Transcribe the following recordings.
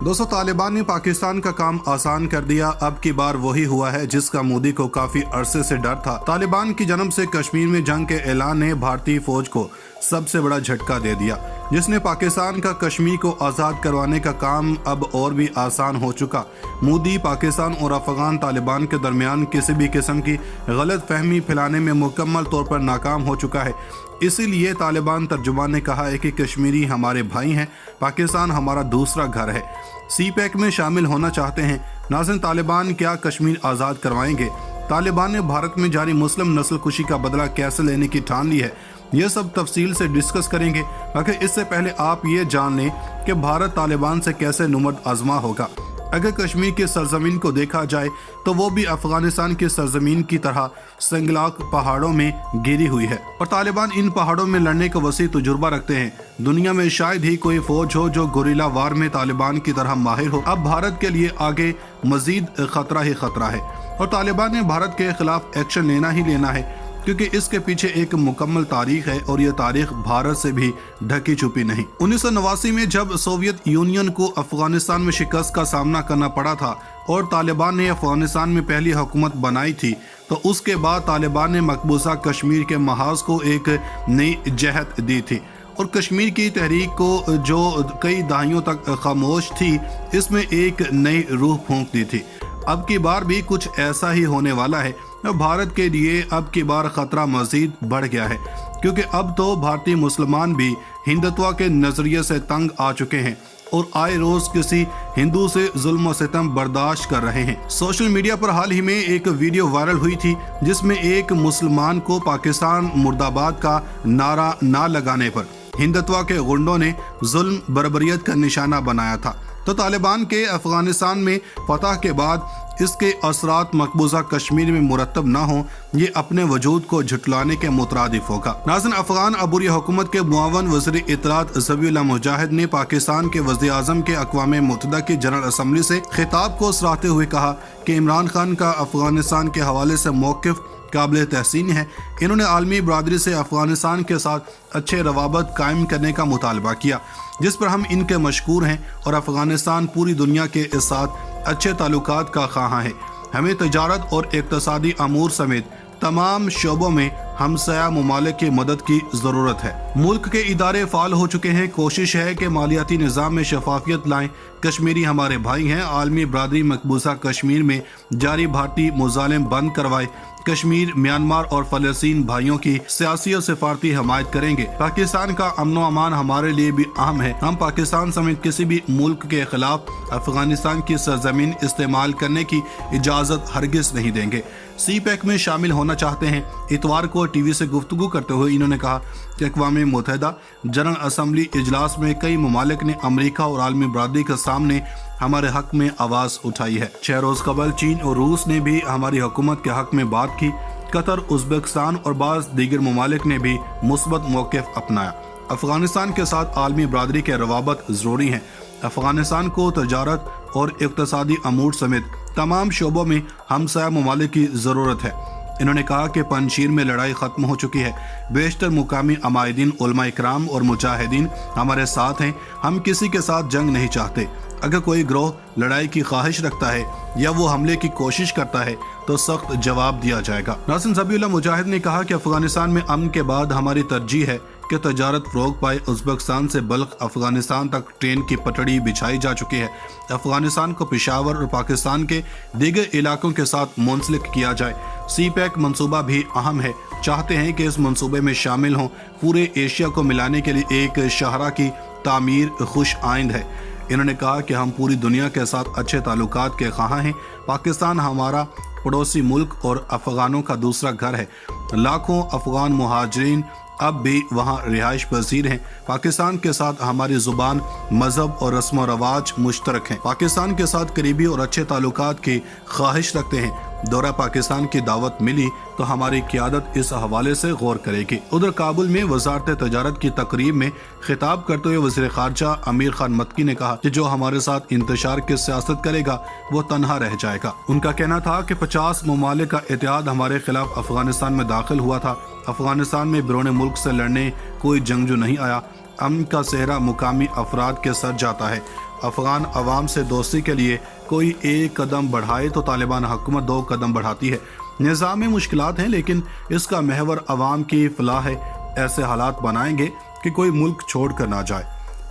दोस्तों, तालिबान ने पाकिस्तान का काम आसान कर दिया। अब की बार वही हुआ है जिसका मोदी को काफी अरसे से डर था। तालिबान की जन्म से कश्मीर में जंग के ऐलान ने भारतीय फौज को सबसे बड़ा झटका दे दिया, जिसने पाकिस्तान का कश्मीर को आज़ाद करवाने का काम अब और भी आसान हो चुका। मोदी पाकिस्तान और अफगान तालिबान के दरमियान किसी भी किस्म की गलत फहमी फैलाने में मुकम्मल तौर पर नाकाम हो चुका है। इसीलिए तालिबान तर्जुमान ने कहा है कि कश्मीरी हमारे भाई हैं, पाकिस्तान हमारा दूसरा घर है। CPEC में शामिल होना चाहते हैं। नाज़रीन, तालिबान क्या कश्मीर आज़ाद करवाएंगे? तालिबान ने भारत में जारी मुस्लिम नस्ल कुशी का बदला कैसे लेने की ठान ली है, ये सब तफसील से डिस्कस करेंगे। मगर इससे पहले आप ये जान लें कि भारत तालिबान से कैसे नुमर्द आजमा होगा। अगर कश्मीर की सरजमीन को देखा जाए तो वो भी अफगानिस्तान की सरजमीन की तरह संगलाक पहाड़ों में घिरी हुई है और तालिबान इन पहाड़ों में लड़ने का वसी तजुर्बा रखते हैं। दुनिया में शायद ही कोई फौज हो जो गुरिल्ला वार में तालिबान की तरह माहिर हो। अब भारत के लिए आगे मजीद खतरा ही खतरा है और तालिबान ने भारत के खिलाफ एक्शन लेना ही लेना है, क्योंकि इसके पीछे एक मुकम्मल तारीख है और यह तारीख भारत से भी ढकी छुपी नहीं। 1989 में जब सोवियत यूनियन को अफगानिस्तान में शिकस्त का सामना करना पड़ा था और तालिबान ने अफगानिस्तान में पहली हुकूमत बनाई थी, तो उसके बाद तालिबान ने मकबूजा कश्मीर के महाज को एक नई जहत दी थी और कश्मीर की तहरीक को जो कई दहाइयों तक खामोश थी, इसमें एक नई रूह फूंक दी थी। अब की बार भी कुछ ऐसा ही होने वाला है। भारत के लिए अब की बार खतरा मजीद बढ़ गया है, क्योंकि अब तो भारतीय मुसलमान भी हिंदुत्व के नजरिए से तंग आ चुके हैं और आए रोज किसी हिंदू से जुल्म सितम बर्दाश्त कर रहे हैं। सोशल मीडिया पर हाल ही में एक वीडियो वायरल हुई थी जिसमें एक मुसलमान को पाकिस्तान मुर्दाबाद का नारा ना लगाने पर हिंदुत्व के गुंडों ने जुल्म बर्बरियत का निशाना बनाया था। तो तालिबान के अफगानिस्तान में फतह के बाद इसके असरात मकबूजा कश्मीर में मुरतब न हो, ये अपने वजूद को झुटलाने के मुतरादिफ होगा। नाज़रीन, अफगान अबूरी हुकूमत के मुआवन वज़ीर इत्तलात ज़बीहुल्लाह मुजाहिद ने पाकिस्तान के वज़ीर आज़म के अक़वाम मुत्तहिदा की जनरल असम्बली से खिताब को सराहते हुए कहा कि इमरान खान का अफगानिस्तान के हवाले से मौक़िफ़ काबिल तहसीन है। इन्होंने आलमी बरादरी से अफगानिस्तान के साथ अच्छे रवाबत कायम करने का मुतालबा किया, जिस पर हम इनके मशकूर हैं और अफगानिस्तान पूरी दुनिया के साथ अच्छे ताल्लुकात का ख़्वाह है। हमें तजारत और इक़्तिसादी अमूर समेत तमाम शोबों में हमसाया ममालिक की मदद की ज़रूरत है। मुल्क के इदारे फ़ाल हो चुके हैं। कोशिश है कि मालियाती निज़ाम में शफाफियत लाएं। कश्मीरी हमारे भाई हैं। आलमी बरादरी मकबूजा कश्मीर में जारी भारतीय मुजालिम बंद करवाए। कश्मीर, म्यांमार और फ़लस्तीन भाइयों की सियासी और सिफारती हमायत करेंगे। पाकिस्तान का अमन व अमान हमारे लिए भी अहम है। हम पाकिस्तान समेत किसी भी मुल्क के खिलाफ अफगानिस्तान की सरजमीन इस्तेमाल करने की इजाज़त हरगिज़ नहीं देंगे। CPEC में शामिल होना चाहते हैं। इतवार को टीवी से गुफ्तगू करते हुए इन्होंने कहा कि अक़वाम मुत्तहिदा जनरल असम्बली इजलास में कई ममालिक ने अमरीका और आलमी बरादरी के सामने हमारे हक में आवाज़ उठाई है। 6 रोज़ कबल चीन और रूस ने भी हमारी हुकूमत के हक में बात की। कतर, उज़्बेकिस्तान और बाज़ दीगर ममालिक ने भी मुस्बत मौक़िफ़ अपनाया। अफ़गानिस्तान के साथ आलमी बरादरी के रवाबत ज़रूरी हैं। अफ़गानिस्तान को तजारत और इक़्तिसादी अमूर समेत तमाम शोबों में हमसाया ममालिक की ज़रूरत है। इन्होंने कहा कि पंजशीर में लड़ाई ख़त्म हो चुकी है। बेशतर मुकामी अमायदीन, उलमा इकराम और मुजाहिदीन हमारे साथ हैं। हम किसी के साथ जंग नहीं चाहते। अगर कोई गिरोह लड़ाई की ख्वाहिश रखता है या वो हमले की कोशिश करता है तो सख्त जवाब दिया जाएगा। नाज़रीन, ज़बीहुल्लाह मुजाहिद ने कहा कि अफगानिस्तान में अमन के बाद हमारी तरजीह है कि तजारत फ़रोग़ पाए। उज़्बेकिस्तान से बल्ख अफगानिस्तान तक ट्रेन की पटड़ी बिछाई जा चुकी है। अफगानिस्तान को पेशावर और पाकिस्तान के दीगर इलाकों के साथ मुंसलिक किया जाए। CPEC मंसूबा भी अहम है। चाहते हैं कि इस मंसूबे में शामिल हों। पूरे एशिया को मिलाने के लिए एक शाहरा की तामीर खुश आइंद है। इन्होंने कहा कि हम पूरी दुनिया के साथ अच्छे ताल्लुकात के ख़्वाह हैं। पाकिस्तान हमारा पड़ोसी मुल्क और अफ़गानों का दूसरा घर है। लाखों अफ़गान मुहाजिरीन अब भी वहाँ रिहाइश पजीर हैं। पाकिस्तान के साथ हमारी ज़ुबान, मज़हब और रस्म व रवाज मुश्तरक हैं। पाकिस्तान के साथ करीबी और अच्छे ताल्लुकात की ख्वाहिश रखते हैं। दौरा पाकिस्तान की दावत मिली तो हमारी क़यादत इस हवाले से गौर करेगी। उधर काबुल में वज़ारत तजारत की तकरीब में खिताब करते हुए वज़ीर ख़ारजा अमीर खान मक्की ने कहा कि जो हमारे साथ इंतशार की सियासत करेगा वो तनहा रह जाएगा। उनका कहना था कि 50 ममालिक का इत्तेहाद हमारे खिलाफ अफगानिस्तान में दाखिल हुआ था। अफगानिस्तान में बैरून मुल्क से लड़ने कोई जंगजू नहीं आया। अमन का सेहरा मुकामी अफराद के सर जाता है। افغان عوام سے دوستی کے لیے کوئی ایک قدم بڑھائے تو طالبان حکومت 2 قدم بڑھاتی ہے۔ نظام میں مشکلات ہیں لیکن اس کا محور عوام کی فلاح ہے۔ ایسے حالات بنائیں گے کہ کوئی ملک چھوڑ کر نہ جائے۔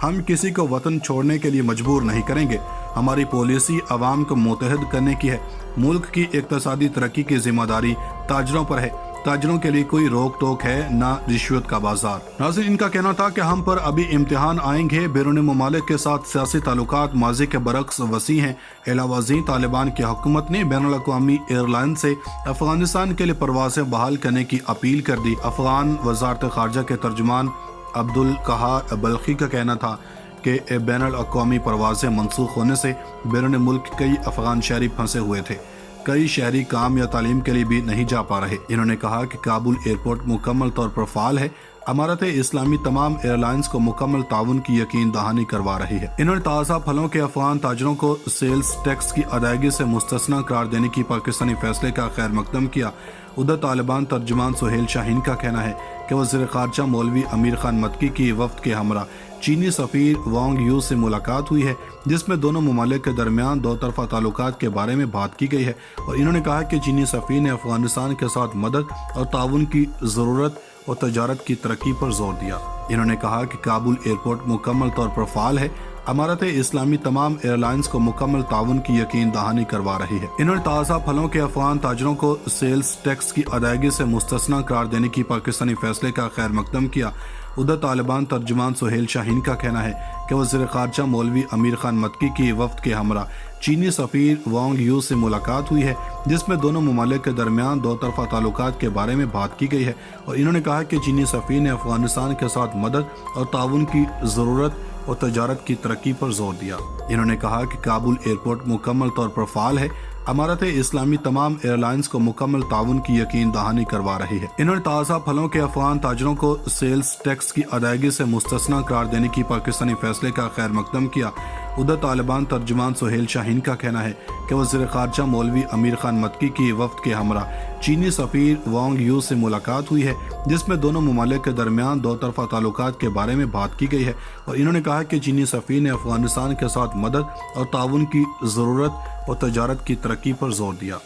ہم کسی کو وطن چھوڑنے کے لیے مجبور نہیں کریں گے۔ ہماری پالیسی عوام کو متحد کرنے کی ہے۔ ملک کی اقتصادی ترقی کی ذمہ داری تاجروں پر ہے۔ تاجروں کے لیے کوئی روک ٹوک ہے نہ رشوت کا بازار۔ ناظرین، ان کا کہنا تھا کہ ہم پر ابھی امتحان آئیں گے۔ بیرون ممالک کے ساتھ سیاسی تعلقات ماضی کے برعکس وسیع ہیں۔ علاوہ ازیں طالبان کی حکومت نے بین الاقوامی ایئر لائن سے افغانستان کے لیے پروازیں بحال کرنے کی اپیل کر دی۔ افغان وزارت خارجہ کے ترجمان عبدالقہار بلخی کا کہنا تھا کہ بین الاقوامی پروازیں منسوخ ہونے سے بیرون ملک کئی افغان شہری پھنسے ہوئے تھے۔ کئی شہری کام یا تعلیم کے لیے بھی نہیں جا پا رہے۔ انہوں نے کہا کہ کابل ایئرپورٹ مکمل طور پر فعال ہے۔ امارت اسلامی تمام ایئر لائنز کو مکمل تعاون کی یقین دہانی کروا رہی ہے۔ انہوں نے تازہ پھلوں کے افغان تاجروں کو سیلز ٹیکس کی ادائیگی سے مستثنی قرار دینے کی پاکستانی فیصلے کا خیر مقدم کیا۔ ادھر طالبان ترجمان سہیل شاہین کا کہنا ہے کہ وزیر خارجہ مولوی امیر خان متکی کی وفد کے ہمراہ چینی سفیر وانگ یو سے ملاقات ہوئی ہے، جس میں دونوں ممالک کے درمیان 2 طرفہ تعلقات کے بارے میں بات کی گئی ہے، اور انہوں نے کہا کہ چینی سفیر نے افغانستان کے ساتھ مدد اور تعاون کی ضرورت اور تجارت کی ترقی پر زور دیا۔ انہوں نے کہا کہ کابل ایئرپورٹ مکمل طور پر فعال ہے۔ امارت اسلامی تمام ایئر لائنز کو مکمل تعاون کی یقین دہانی کروا رہی ہے۔ انہوں نے تازہ پھلوں کے افغان تاجروں کو سیلز ٹیکس کی ادائیگی سے مستثنی قرار دینے کی پاکستانی فیصلے کا خیر مقدم کیا۔ ادھر طالبان ترجمان سہیل شاہین کا کہنا ہے کہ وزیر خارجہ مولوی امیر خان متکی کی وفد کے ہمراہ چینی سفیر وانگ یو سے ملاقات ہوئی ہے، جس میں دونوں ممالک کے درمیان 2 طرفہ تعلقات کے بارے میں بات کی گئی ہے، اور انہوں نے کہا کہ چینی سفیر نے افغانستان کے ساتھ مدد اور تعاون کی ضرورت اور تجارت کی ترقی پر زور دیا۔ انہوں نے کہا کہ کابل ایئرپورٹ مکمل طور پر فعال ہے۔ امارت اسلامی تمام ایئر لائنز کو مکمل تعاون کی یقین دہانی کروا رہی ہے۔ انہوں نے تازہ پھلوں کے افغان تاجروں کو سیلز ٹیکس کی ادائیگی سے مستثنی قرار دینے کی پاکستانی فیصلے کا خیر مقدم کیا۔ ادھر طالبان ترجمان سہیل شاہین کا کہنا ہے کہ وزیر خارجہ مولوی امیر خان متکی کی وفد کے ہمراہ چینی سفیر وانگ یو سے ملاقات ہوئی ہے، جس میں دونوں ممالک کے درمیان 2 طرفہ تعلقات کے بارے میں بات کی گئی ہے، اور انہوں نے کہا کہ چینی سفیر نے افغانستان کے ساتھ مدد اور تعاون کی ضرورت اور تجارت کی ترقی پر زور دیا۔